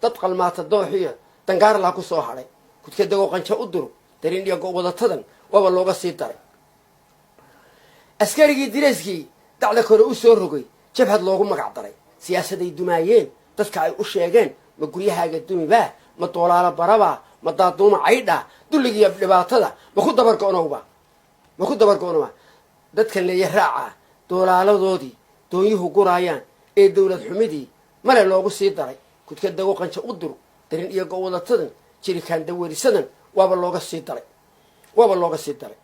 تدقل ما تدوحية تنقار لها كسو حالي كنت كدقو قنشا أدرو درين يقو وضتدن وابا اللوغا سيطاري أسكاريكي ديريسكي دعلا كورو أسورغي جبهد لوغو مقعدري سياسة دي دمايين تسكعي أشياغين ما قريها قدومي باه ما طولالا برابا ما دادوما عيدا دوليكي يبلباتدا ما خود دبركونوبا ما خود دبركونوبا dadkan leeyahay raaca doolaaladoodii doonyuhu guraayaan ee dawlad xumidii male loogu sii daray kudka dago qanjo u dur darin iyo gowlatadan jirikaan dawarisadan waaba looga sii daray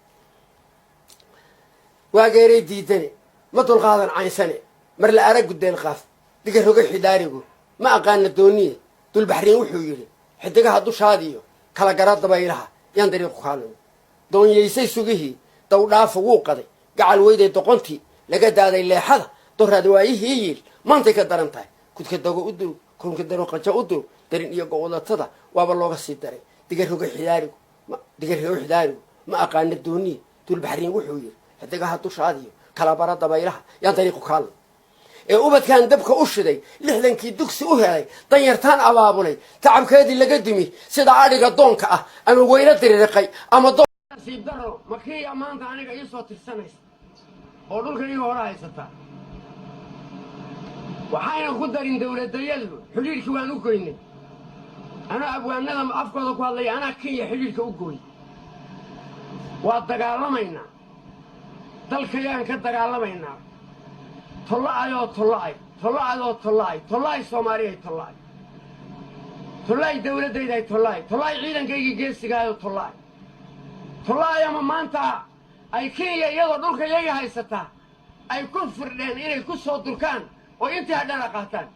waageeray diidane ma dulqaadan caynsane mar la arag gudeel qaaf diga roga xidaarigu ma aqaana dooniye dul baxriin wuxuu yiri xidigaha dushaadiyo kala garad dabaylaha yaan dariiq kaalmo doonyeysay sugihii daw dhaaf ugu qaday gacal weyday doqontii laga daaday leexada doraad waayihii yiil maantay ka daran tahay kudka dago u dul kunka daro qanjo u dul darin iyo gowlatada waaba looga sii daray diga roga xidaarigu ma aqaana dooniye dul baxriin wuxuu yiri xidigaha dushaadiyo kala bara dabaylaha yaan dariiq kaalmo ee ubadkan dabka u shiday lixdankii dugsi u helay danyartaan abaabulay tacabkeedii laga dimi sida adhiga doonka ah ama weyna diriiqay ama nasiib daro makii maanta aniga ii soo tirsanaysa oo dhulka iga hore haysata waxayna ku darin dawladayadu xidhiidhkii waan u goynay ana abwaanada afkooda ku hadlaya anaa kenya xidhiidhka u gooy waa dagaalamaynaa dalkayaan ka dagaalamaynaa tollaay soomaaliyay tollaay dawladayday tollaay ciidankaygii geesigaayo tollaay ama maanta ay kenya iyadoo dhulka iyaga haysataa ay ku firdheen inay ku soo durkaan oo intii hadhana qaataan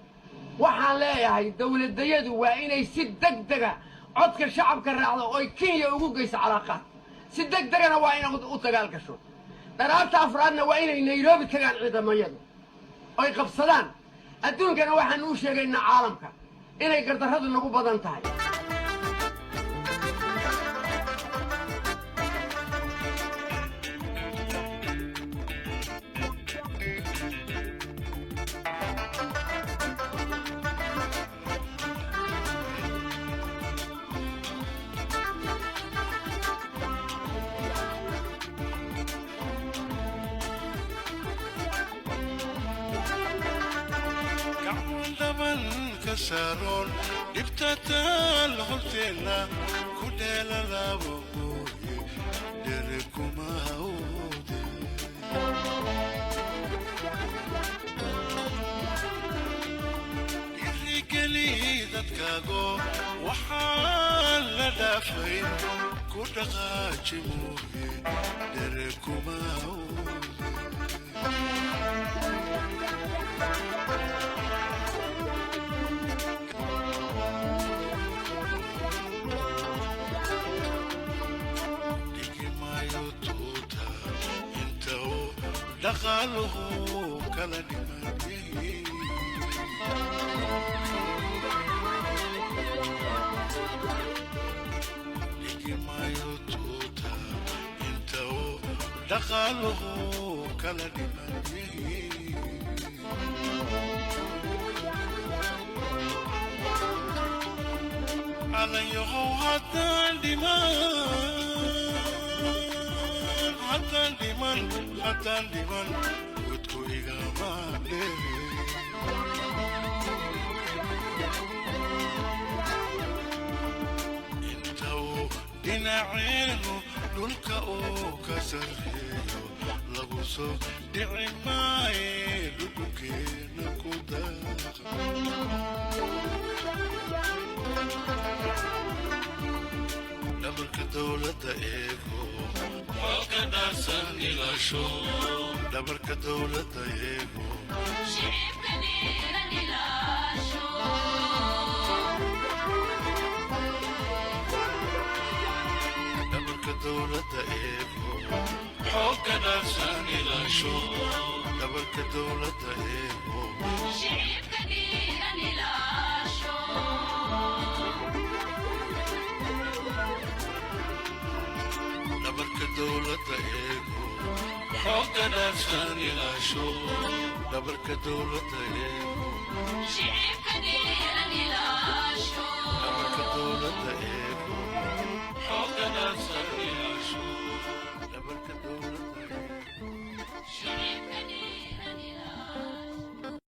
waxaan leeyahay dawladayadu waa inay si degdega codka shacabka raacdo oo kenya ugu geyso calaaqaad si degdegana waa inay u dagaal gasho daraarta afraadna waa inay nairobi tagaan ciidamayadu ay qabsadaan adduunkana waxaan u sheegaynaa caalamka inay gardarradu nagu badan tahay كسرون دبتتال هلتنا كدل لابوي دركما هودي الرجلي دتكاغو وحال دافين كدغاجي موي دركما هودي دخله كلا دماغي لكي ما يطوطا انتو دخله كلا دماغي على يهو حتى حتى الدمان ودكو إغامالي انتو ديناعينو دولكا او كسرهيو لغوصو دعي ماي لدوكينا كوداخ دبرك دولة ايكو وكداسن إلى شو دبرك دولة ايكو شريف كبيرا إلى شو دبرك دولة ايكو وكداسن إلى شو دبرك دولة ايكو شريف كبيرا إلى شو دبرك دولة ايكو حوكنا فاني لا شو دبرك دولة ايكو